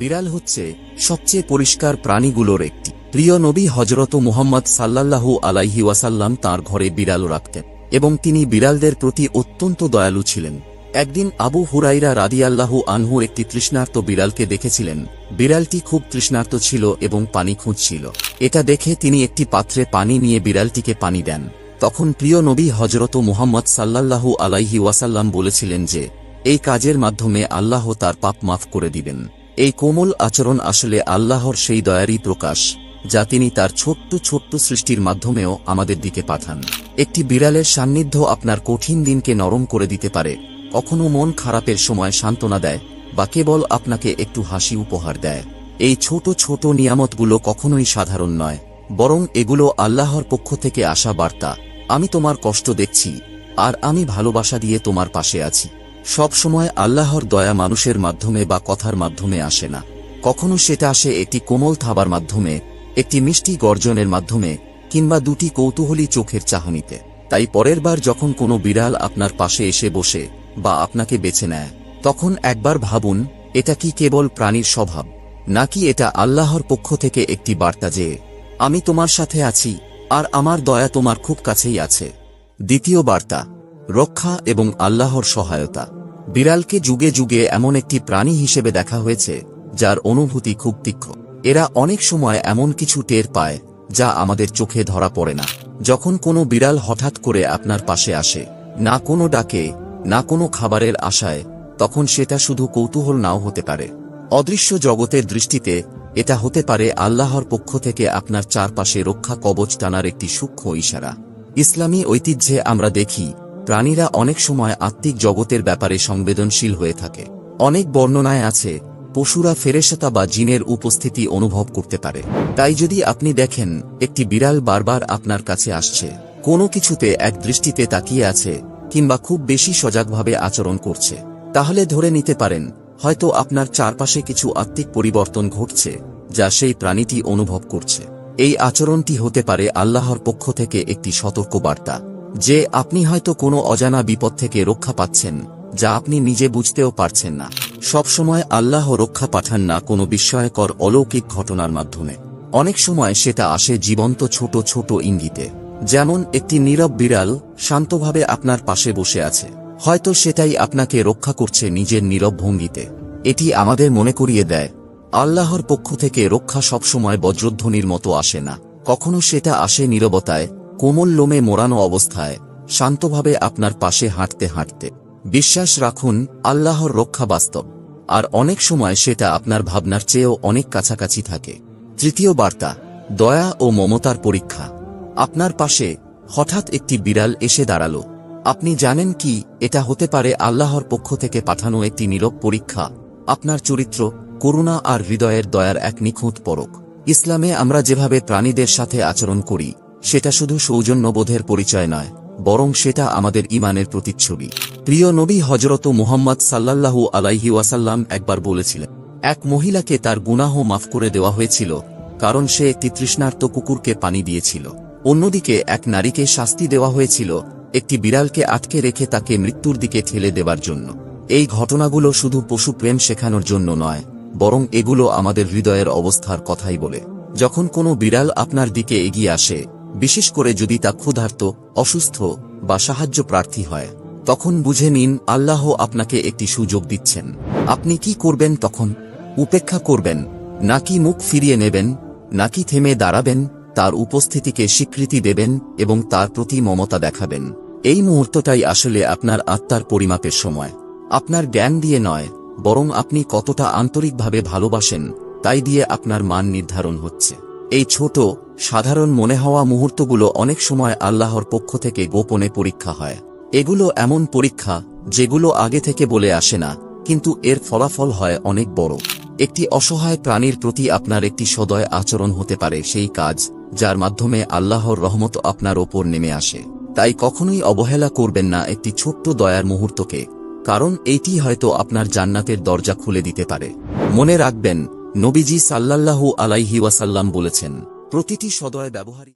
বিড়াল হচ্ছে সবচেয়ে পরিষ্কার প্রাণীগুলোর একটি। প্রিয় নবী হযরত মুহাম্মদ সাল্লাল্লাহু আলাইহি ওয়াসাল্লাম তাঁর ঘরে বিড়াল রাখতেন এবং তিনি বিড়ালদের প্রতি অত্যন্ত দয়ালু ছিলেন। একদিন আবু হুরাইরা রাদিয়াল্লাহু আনহু একটি তৃষ্ণার্ত বিড়ালকে দেখেছিলেন। বিড়ালটি খুব তৃষ্ণার্ত ছিল এবং পানি খুঁজছিল। এটা দেখে তিনি একটি পাত্রে পানি নিয়ে বিড়ালটিকে পানি দেন। তখন প্রিয় নবী হযরত মুহাম্মদ সাল্লাল্লাহু আলাইহি ওয়াসাল্লাম বলেছিলেন যে এই কাজের মাধ্যমে আল্লাহ তার পাপ মাফ করে দিবেন। এই কোমল আচরণ আসলে আল্লাহর সেই দয়ারই প্রকাশ যা তিনি তার ছোট্ট ছোট্ট সৃষ্টির মাধ্যমেও আমাদের দিকে পাঠান। একটি বিড়ালের সান্নিধ্য আপনার কঠিন দিনকে নরম করে দিতে পারে, কখনো মন খারাপের সময় সান্ত্বনা দেয় বা কেবল আপনাকে একটু হাসি উপহার দেয়। এই ছোট ছোট নিয়ামতগুলো কখনোই সাধারণ নয়, বরং এগুলো আল্লাহর পক্ষ থেকে আসা বার্তা। আমি তোমার কষ্ট দেখছি আর আমি ভালোবাসা দিয়ে তোমার পাশে আছি। সব সময় আল্লাহর দয়া মানুষের মাধ্যমে বা কথার মাধ্যমে আসে না। কখনো সেটা আসে একটি কোমল থাবার মাধ্যমে, একটি মিষ্টি গর্জনের মাধ্যমে, কিংবা দুটি কৌতূহলী চোখের চাহনিতে। তাই পরের বার যখন কোনো বিড়াল আপনার পাশে এসে বসে বা আপনাকে বেছে নেয়, তখন একবার ভাবুন এটা কি কেবল প্রাণীর স্বভাব, নাকি এটা আল্লাহর পক্ষ থেকে একটি বার্তা যে আমি তোমার সাথে আছি আর আমার দয়া তোমার খুব কাছেই আছে। দ্বিতীয় বার্তা, রক্ষা এবং আল্লাহর সহায়তা। বিড়ালকে যুগে যুগে এমন একটি প্রাণী হিসেবে দেখা হয়েছে যার অনুভূতি খুব তীক্ষ্ণ। এরা অনেক সময় এমন কিছু টের পায় যা আমাদের চোখে ধরা পড়ে না। যখন কোনো বিড়াল হঠাৎ করে আপনার পাশে আসে, না কোনো ডাকে, না কোনো খাবারের আশায়, তখন সেটা শুধু কৌতূহল নাও হতে পারে। অদৃশ্য জগতের দৃষ্টিতে এটা হতে পারে আল্লাহর পক্ষ থেকে আপনার চারপাশে রক্ষা কবচ টানার একটি সূক্ষ্ম ইশারা। ইসলামী ঐতিহ্যে আমরা দেখি প্রাণীরা অনেক সময় আত্মিক জগতের ব্যাপারে সংবেদনশীল হয়ে থাকে। অনেক বর্ণনায় আছে পশুরা ফেরেশতা বা জিনের উপস্থিতি অনুভব করতে পারে। তাই যদি আপনি দেখেন একটি বিড়াল বারবার আপনার কাছে আসছে, কোনো কিছুতে এক দৃষ্টিতে তাকিয়ে আছে, কিংবা খুব বেশি সজাগভাবে আচরণ করছে, তাহলে ধরে নিতে পারেন হয়তো আপনার চারপাশে কিছু আত্মিক পরিবর্তন ঘটছে যা সেই প্রাণীটি অনুভব করছে। এই আচরণটি হতে পারে আল্লাহর পক্ষ থেকে একটি সতর্ক বার্তা যে আপনি হয়তো কোনো অজানা বিপদ থেকে রক্ষা পাচ্ছেন যা আপনি নিজে বুঝতেও পারছেন না। সবসময় আল্লাহ রক্ষা পাঠান না কোনো বিস্ময়কর অলৌকিক ঘটনার মাধ্যমে। অনেক সময় সেটা আসে জীবন্ত ছোট ছোট ইঙ্গিতে। যেমন একটি নীরব বিড়াল শান্তভাবে আপনার পাশে বসে আছে, হয়তো সেটাই আপনাকে রক্ষা করছে নিজের নীরব ভঙ্গিতে। এটি আমাদের মনে করিয়ে দেয় আল্লাহর পক্ষ থেকে রক্ষা সবসময় বজ্রধ্বনির মতো আসে না। কখনো সেটা আসে নীরবতায়, কোমল লোমে মোড়ানো অবস্থায়, শান্তভাবে আপনার পাশে হাঁটতে হাঁটতে। বিশ্বাস রাখুন, আল্লাহর রক্ষা বাস্তব, আর অনেক সময় সেটা আপনার ভাবনার চেয়েও অনেক কাছাকাছি থাকে। তৃতীয় বার্তা, দয়া ও মমতার পরীক্ষা। আপনার পাশে হঠাৎ একটি বিড়াল এসে দাঁড়ালো। আপনি জানেন কি এটা হতে পারে আল্লাহর পক্ষ থেকে পাঠানো একটি নীরব পরীক্ষা, আপনার চরিত্র, করুণা আর হৃদয়ের দয়ার এক নিখুঁত পরখ। ইসলামে আমরা যেভাবে প্রাণীদের সাথে আচরণ করি সেটা শুধু সৌজন্যবোধের পরিচয় নয়, বরং সেটা আমাদের ঈমানের প্রতিচ্ছবি। প্রিয় নবী হযরত মুহাম্মদ সাল্লাল্লাহু আলাইহি ওয়াসাল্লাম একবার বলেছিলেন, এক মহিলাকে তার গুনাহ মাফ করে দেওয়া হয়েছিল কারণ সে একটি তৃষ্ণার্ত কুকুরকে পানি দিয়েছিল। অন্যদিকে এক নারীকে শাস্তি দেওয়া হয়েছিল একটি বিড়ালকে আটকে রেখে তাকে মৃত্যুর দিকে ঠেলে দেওয়ার জন্য। এই ঘটনাগুলো শুধু পশু প্রেম শেখানোর জন্য নয়, বরং এগুলো আমাদের হৃদয়ের অবস্থার কথাই বলে। যখন কোনো বিড়াল আপনার দিকে এগিয়ে আসে, বিশেষ করে যদি তা ক্ষুধার্ত, অসুস্থ বা সাহায্য প্রার্থী হয়, তখন বুঝে নিন আল্লাহ আপনাকে একটি সুযোগ দিচ্ছেন। আপনি কি করবেন তখন? উপেক্ষা করবেন, নাকি মুখ ফিরিয়ে নেবেন, নাকি থেমে দাঁড়াবেন, তার উপস্থিতিকে স্বীকৃতি দেবেন এবং তার প্রতি মমতা দেখাবেন? এই মুহূর্তটাই আসলে আপনার আত্মার পরিমাপের সময়। আপনার জ্ঞান দিয়ে নয়, বরং আপনি কতটা আন্তরিকভাবে ভালোবাসেন তাই দিয়ে আপনার মান নির্ধারণ হচ্ছে। এই ছোট সাধারণ মনে হওয়া মুহূর্তগুলো অনেক সময় আল্লাহর পক্ষ থেকে গোপনে পরীক্ষা হয়। এগুলো এমন পরীক্ষা যেগুলো আগে থেকে বলে আসে না, কিন্তু এর ফলাফল হয় অনেক বড়। একটি অসহায় প্রাণীর প্রতি আপনার একটি সদয় আচরণ হতে পারে সেই কাজ যার মাধ্যমে আল্লাহর রহমত আপনার ওপর নেমে আসে। তাই কখনোই অবহেলা করবেন না একটি ছোট্ট দয়ার মুহূর্তকে, কারণ এইটি হয়তো আপনার জান্নাতের দরজা খুলে দিতে পারে। মনে রাখবেন, নবীজি সাল্লাল্লাহু আলাইহি ওয়াসাল্লাম বলেছেন, প্রতিটি সদয় ব্যবহারই